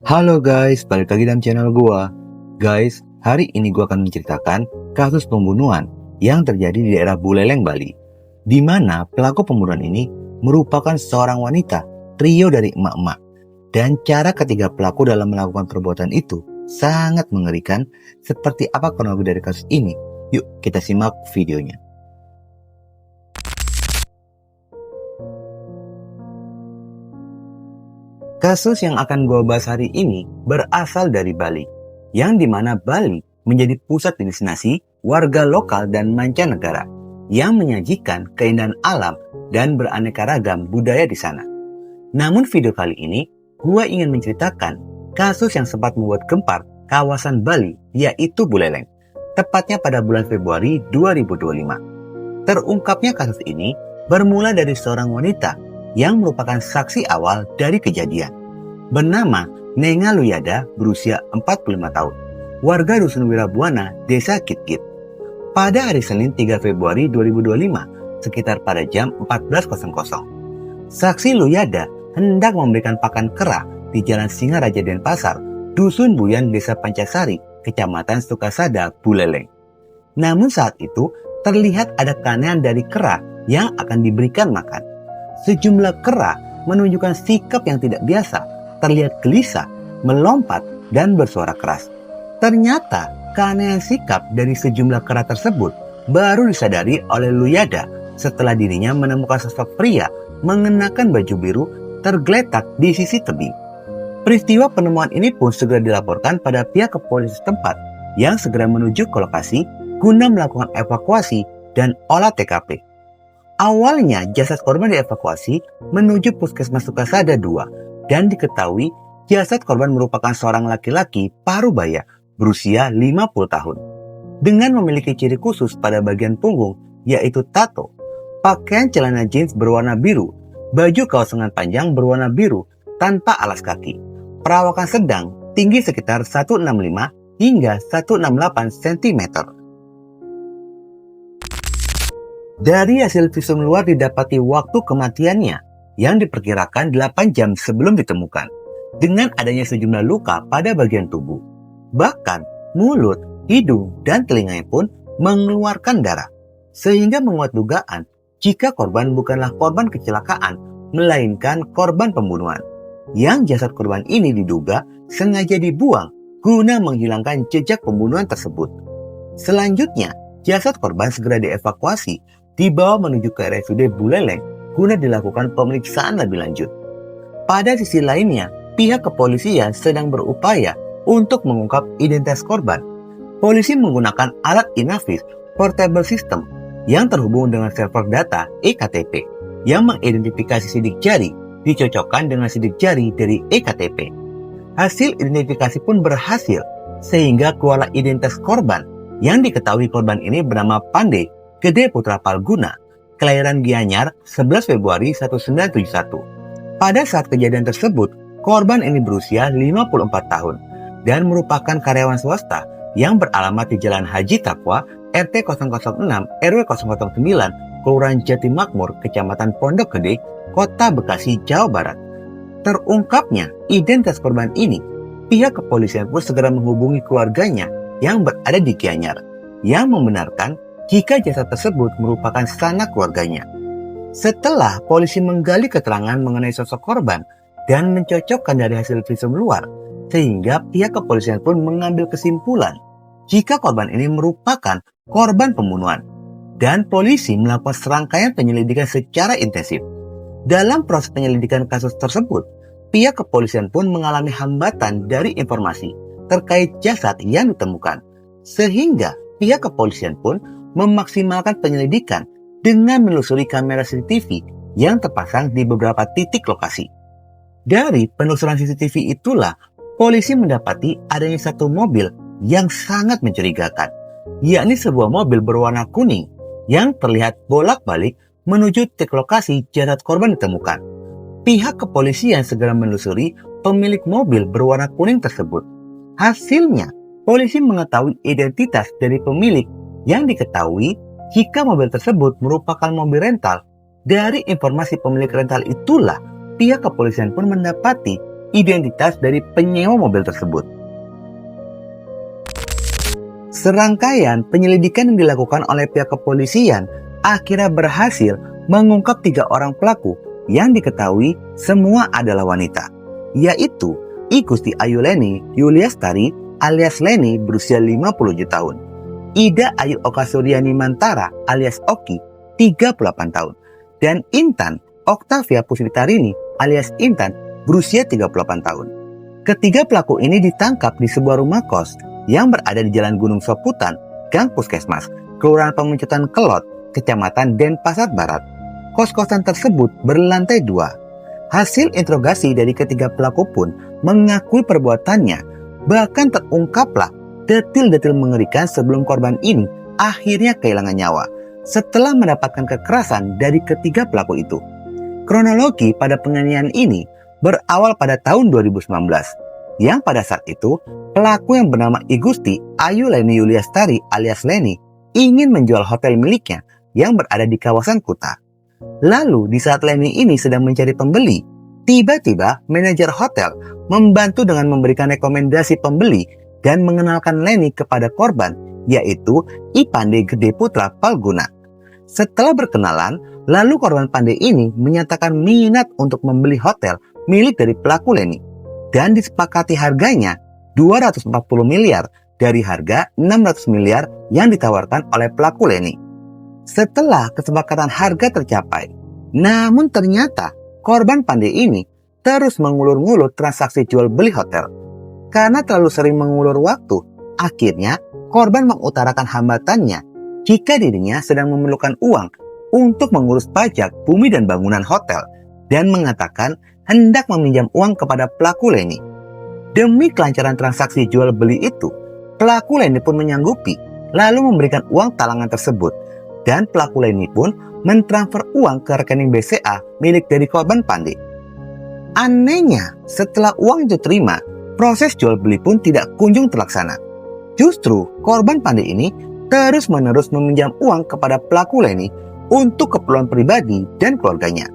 Halo guys, balik lagi dalam channel gua. Guys, hari ini gua akan menceritakan kasus pembunuhan yang terjadi di daerah Buleleng, Bali, di mana pelaku pembunuhan ini merupakan seorang wanita, trio dari emak-emak. Dan cara ketiga pelaku dalam melakukan perbuatan itu sangat mengerikan. Seperti apa kronologi dari kasus ini? Yuk kita simak videonya. Kasus yang akan gue bahas hari ini berasal dari Bali, yang dimana Bali menjadi pusat destinasi warga lokal dan mancanegara yang menyajikan keindahan alam dan beraneka ragam budaya di sana. Namun video kali ini, gue ingin menceritakan kasus yang sempat membuat gempar kawasan Bali, yaitu Buleleng, tepatnya pada bulan Februari 2025. Terungkapnya kasus ini bermula dari seorang wanita yang merupakan saksi awal dari kejadian. Bernama Nenga Luyada, berusia 45 tahun, warga Dusun Wirabuana, Desa Kitkit. Pada hari Senin 3 Februari 2025, sekitar pada jam 14.00, saksi Luyada hendak memberikan pakan kera di Jalan Singaraja Denpasar, Dusun Buyan, Desa Pancasari, Kecamatan Sukasada, Buleleng. Namun saat itu terlihat ada keanehan dari kera yang akan diberikan makan. Sejumlah kera menunjukkan sikap yang tidak biasa, terlihat gelisah, melompat, dan bersuara keras. Ternyata keanehan sikap dari sejumlah kera tersebut baru disadari oleh Luyada setelah dirinya menemukan sosok pria mengenakan baju biru tergeletak di sisi tebing. Peristiwa penemuan ini pun segera dilaporkan pada pihak kepolisian setempat yang segera menuju ke lokasi guna melakukan evakuasi dan olah TKP. Awalnya jasad korban dievakuasi menuju Puskesmas Sukasada 2 dan diketahui jasad korban merupakan seorang laki-laki parubaya berusia 50 tahun. Dengan memiliki ciri khusus pada bagian punggung yaitu tato, pakaian celana jeans berwarna biru, baju kaos lengan panjang berwarna biru tanpa alas kaki, perawakan sedang, tinggi sekitar 165 hingga 168 cm. Dari hasil visum luar didapati waktu kematiannya yang diperkirakan 8 jam sebelum ditemukan, dengan adanya sejumlah luka pada bagian tubuh. Bahkan mulut, hidung, dan telinganya pun mengeluarkan darah, sehingga menguat dugaan jika korban bukanlah korban kecelakaan, melainkan korban pembunuhan. Yang jasad korban ini diduga sengaja dibuang guna menghilangkan jejak pembunuhan tersebut. Selanjutnya, jasad korban segera dievakuasi dibawa menuju ke RSUD Buleleng guna dilakukan pemeriksaan lebih lanjut. Pada sisi lainnya, pihak kepolisian sedang berupaya untuk mengungkap identitas korban. Polisi menggunakan alat Inavis Portable System yang terhubung dengan server data EKTP yang mengidentifikasi sidik jari dicocokkan dengan sidik jari dari EKTP. Hasil identifikasi pun berhasil sehingga keluarlah identitas korban yang diketahui korban ini bernama Pandey Gede Putra Palguna, kelahiran Gianyar 11 Februari 1971. Pada saat kejadian tersebut, korban ini berusia 54 tahun dan merupakan karyawan swasta yang beralamat di Jalan Haji Takwa, RT 006 RW 009, Kelurahan Jatimakmur, Kecamatan Pondok Gede, Kota Bekasi, Jawa Barat. Terungkapnya identitas korban ini, pihak kepolisian pun segera menghubungi keluarganya yang berada di Gianyar, yang membenarkan jika jasad tersebut merupakan sanak keluarganya. Setelah polisi menggali keterangan mengenai sosok korban dan mencocokkan dari hasil visum luar, sehingga pihak kepolisian pun mengambil kesimpulan jika korban ini merupakan korban pembunuhan. Dan polisi melakukan serangkaian penyelidikan secara intensif. Dalam proses penyelidikan kasus tersebut, pihak kepolisian pun mengalami hambatan dari informasi terkait jasad yang ditemukan, sehingga pihak kepolisian pun memaksimalkan penyelidikan dengan menelusuri kamera CCTV yang terpasang di beberapa titik lokasi. Dari penelusuran CCTV itulah polisi mendapati adanya satu mobil yang sangat mencurigakan, yakni sebuah mobil berwarna kuning yang terlihat bolak-balik menuju titik lokasi jasad korban ditemukan. Pihak kepolisian segera menelusuri pemilik mobil berwarna kuning tersebut. Hasilnya, polisi mengetahui identitas dari pemilik yang diketahui jika mobil tersebut merupakan mobil rental. Dari informasi pemilik rental itulah, pihak kepolisian pun mendapati identitas dari penyewa mobil tersebut. Serangkaian penyelidikan yang dilakukan oleh pihak kepolisian akhirnya berhasil mengungkap 3 orang pelaku yang diketahui semua adalah wanita, yaitu Igusti Ayu Leni Yuliastari alias Leni berusia 57 tahun, Ida Ayu Okasuryani Mantara alias Oki 38 tahun, dan Intan Oktavia Puspitarini alias Intan berusia 38 tahun. Ketiga pelaku ini ditangkap di sebuah rumah kos yang berada di Jalan Gunung Soputan, Gang Puskesmas, Kelurahan Pemencetan Kelot, Kecamatan Denpasar Barat. Kos-kosan tersebut berlantai 2. Hasil interogasi dari ketiga pelaku pun mengakui perbuatannya, bahkan terungkaplah detil-detil mengerikan sebelum korban ini akhirnya kehilangan nyawa setelah mendapatkan kekerasan dari ketiga pelaku itu. Kronologi pada penganiayaan ini berawal pada tahun 2019, yang pada saat itu pelaku yang bernama Igusti Ayu Leni Yuliastari alias Leni ingin menjual hotel miliknya yang berada di kawasan Kuta. Lalu di saat Leni ini sedang mencari pembeli, tiba-tiba manajer hotel membantu dengan memberikan rekomendasi pembeli dan mengenalkan Leni kepada korban, yaitu Ipande Gede Putra Palguna. Setelah berkenalan, lalu korban Pande ini menyatakan minat untuk membeli hotel milik dari pelaku Leni dan disepakati harganya 240 miliar dari harga 600 miliar yang ditawarkan oleh pelaku Leni. Setelah kesepakatan harga tercapai, namun ternyata korban Pande ini terus mengulur-ngulur transaksi jual beli hotel. Karena terlalu sering mengulur waktu, akhirnya korban mengutarakan hambatannya jika dirinya sedang memerlukan uang untuk mengurus pajak bumi dan bangunan hotel dan mengatakan hendak meminjam uang kepada pelaku Leni. Demi kelancaran transaksi jual beli itu, pelaku Leni pun menyanggupi lalu memberikan uang talangan tersebut, dan pelaku Leni pun mentransfer uang ke rekening BCA milik dari korban Pande. Anehnya, setelah uang itu terima, proses jual beli pun tidak kunjung terlaksana. Justru korban Pande ini terus-menerus meminjam uang kepada pelaku Leni untuk keperluan pribadi dan keluarganya.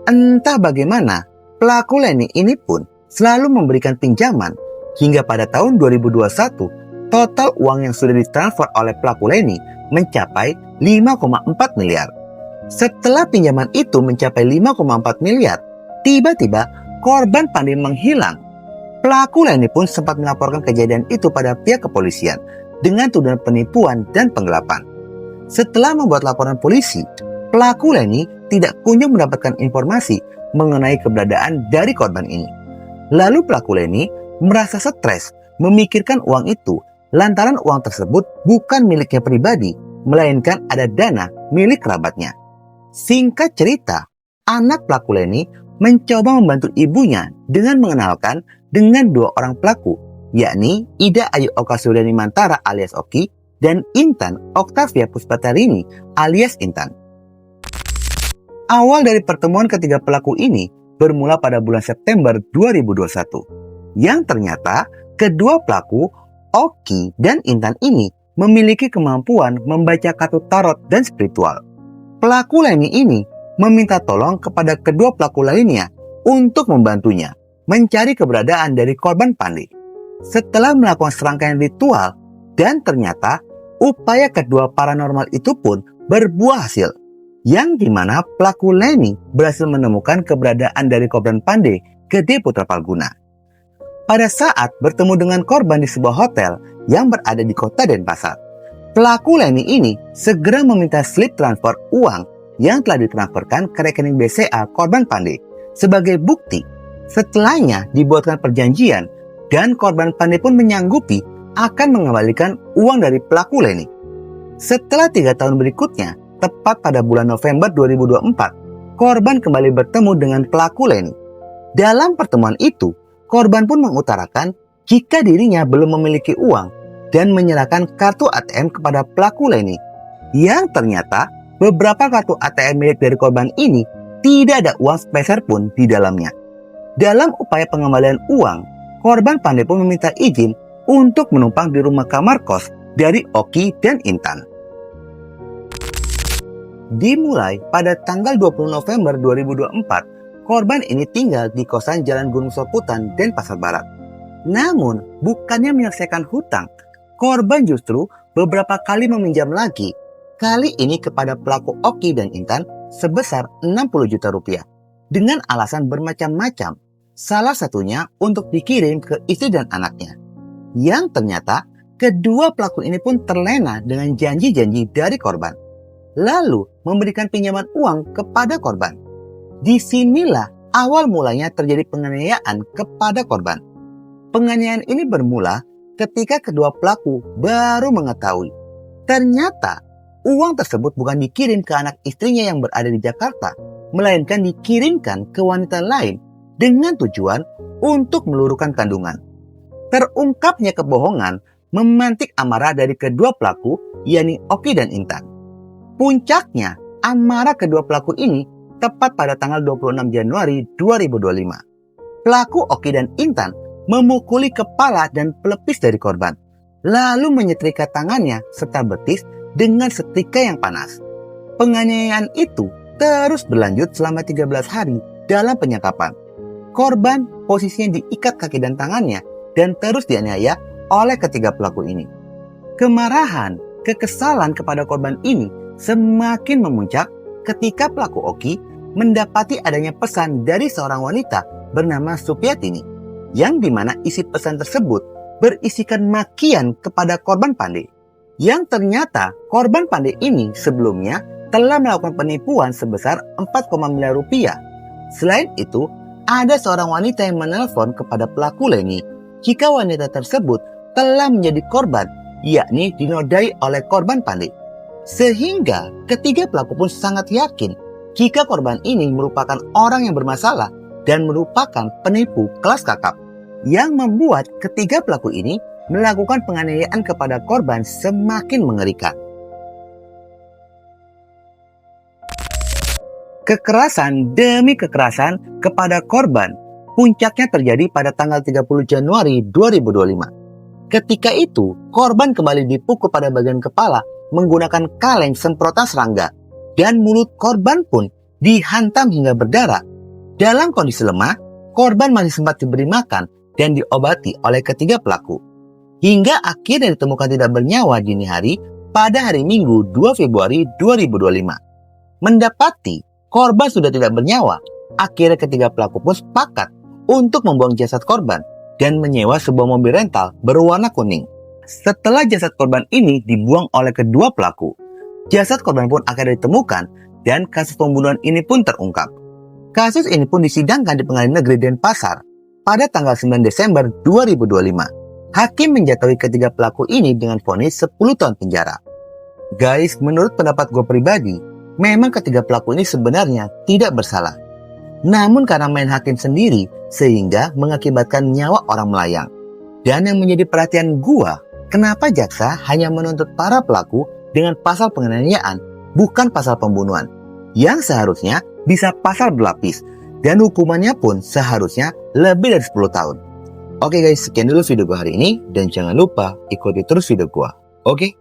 Entah bagaimana, pelaku Leni ini pun selalu memberikan pinjaman hingga pada tahun 2021, total uang yang sudah ditransfer oleh pelaku Leni mencapai 5,4 miliar. Setelah pinjaman itu mencapai 5,4 miliar, tiba-tiba korban Pande menghilang. Pelaku Leni pun sempat melaporkan kejadian itu pada pihak kepolisian dengan tuduhan penipuan dan penggelapan. Setelah membuat laporan polisi, pelaku Leni tidak kunjung mendapatkan informasi mengenai keberadaan dari korban ini. Lalu pelaku Leni merasa stres memikirkan uang itu lantaran uang tersebut bukan miliknya pribadi, melainkan ada dana milik kerabatnya. Singkat cerita, anak pelaku Leni mencoba membantu ibunya dengan mengenalkan dengan 2 orang pelaku, yakni Ida Ayu Okasuryani Mantara alias Oki dan Intan Oktavia Puspitarini alias Intan. Awal dari pertemuan ketiga pelaku ini bermula pada bulan September 2021, yang ternyata kedua pelaku Oki dan Intan ini memiliki kemampuan membaca kartu tarot dan spiritual. Pelaku Leni ini meminta tolong kepada kedua pelaku lainnya untuk membantunya mencari keberadaan dari korban Pande. Setelah melakukan serangkaian ritual, dan ternyata upaya kedua paranormal itu pun berbuah hasil, yang dimana pelaku Leni berhasil menemukan keberadaan dari korban Pande Gede Putra Palguna. Pada saat bertemu dengan korban di sebuah hotel yang berada di kota Denpasar, pelaku Leni ini segera meminta slip transfer uang yang telah ditransferkan ke rekening BCA korban Pande sebagai bukti. Setelahnya dibuatkan perjanjian dan korban Pande pun menyanggupi akan mengembalikan uang dari pelaku Leni. Setelah 3 tahun berikutnya, tepat pada bulan November 2024, korban kembali bertemu dengan pelaku Leni. Dalam pertemuan itu, korban pun mengutarakan jika dirinya belum memiliki uang dan menyerahkan kartu ATM kepada pelaku Leni, yang ternyata beberapa kartu ATM milik dari korban ini tidak ada uang sepeser pun di dalamnya. Dalam upaya pengembalian uang, korban Pande pun meminta izin untuk menumpang di rumah kamar kos dari Oki dan Intan. Dimulai pada tanggal 20 November 2024, korban ini tinggal di kosan Jalan Gunung Soputan, Denpasar Barat. Namun, bukannya menyelesaikan hutang, korban justru beberapa kali meminjam lagi, kali ini kepada pelaku Oki dan Intan sebesar 60 juta rupiah dengan alasan bermacam-macam. Salah satunya untuk dikirim ke istri dan anaknya. Yang ternyata kedua pelaku ini pun terlena dengan janji-janji dari korban, lalu memberikan pinjaman uang kepada korban. Disinilah awal mulanya terjadi penganiayaan kepada korban. Penganiayaan ini bermula ketika kedua pelaku baru mengetahui ternyata uang tersebut bukan dikirim ke anak istrinya yang berada di Jakarta, melainkan dikirimkan ke wanita lain dengan tujuan untuk meluruhkan kandungan. Terungkapnya kebohongan memantik amarah dari kedua pelaku, yakni Oki dan Intan. Puncaknya, amarah kedua pelaku ini tepat pada tanggal 26 Januari 2025. Pelaku Oki dan Intan memukuli kepala dan pelipis dari korban, lalu menyetrika tangannya serta betis dengan setrika yang panas. Penganiayaan itu terus berlanjut selama 13 hari dalam penyekapan. Korban posisinya diikat kaki dan tangannya dan terus dianiaya oleh ketiga pelaku ini. Kemarahan, kekesalan kepada korban ini semakin memuncak ketika pelaku Oki mendapati adanya pesan dari seorang wanita bernama Supiatini, yang dimana isi pesan tersebut berisikan makian kepada korban Pandey. Yang ternyata korban Pandey ini sebelumnya telah melakukan penipuan sebesar 4,5 miliar rupiah. Selain itu, ada seorang wanita yang menelpon kepada pelaku Leni jika wanita tersebut telah menjadi korban, yakni dinodai oleh korban Pandey. Sehingga ketiga pelaku pun sangat yakin jika korban ini merupakan orang yang bermasalah dan merupakan penipu kelas kakap, yang membuat ketiga pelaku ini melakukan penganiayaan kepada korban semakin mengerikan. Kekerasan demi kekerasan kepada korban puncaknya terjadi pada tanggal 30 Januari 2025. Ketika itu, korban kembali dipukul pada bagian kepala menggunakan kaleng semprotan serangga, dan mulut korban pun dihantam hingga berdarah. Dalam kondisi lemah, korban masih sempat diberi makan dan diobati oleh ketiga pelaku, hingga akhirnya ditemukan tidak bernyawa dini hari pada hari Minggu 2 Februari 2025. Mendapati korban sudah tidak bernyawa, akhirnya ketiga pelaku pun sepakat untuk membuang jasad korban dan menyewa sebuah mobil rental berwarna kuning. Setelah jasad korban ini dibuang oleh kedua pelaku, jasad korban pun akhirnya ditemukan dan kasus pembunuhan ini pun terungkap. Kasus ini pun disidangkan di Pengadilan Negeri Denpasar pada tanggal 9 Desember 2025. Hakim menjatuhi ketiga pelaku ini dengan vonis 10 tahun penjara. Guys, menurut pendapat gue pribadi, memang ketiga pelaku ini sebenarnya tidak bersalah. Namun karena main hakim sendiri, sehingga mengakibatkan nyawa orang melayang. Dan yang menjadi perhatian gua, kenapa jaksa hanya menuntut para pelaku dengan pasal penganiayaan, bukan pasal pembunuhan, yang seharusnya bisa pasal berlapis, dan hukumannya pun seharusnya lebih dari 10 tahun. Oke guys, sekian dulu video gua hari ini, dan jangan lupa ikuti terus video gua. Oke?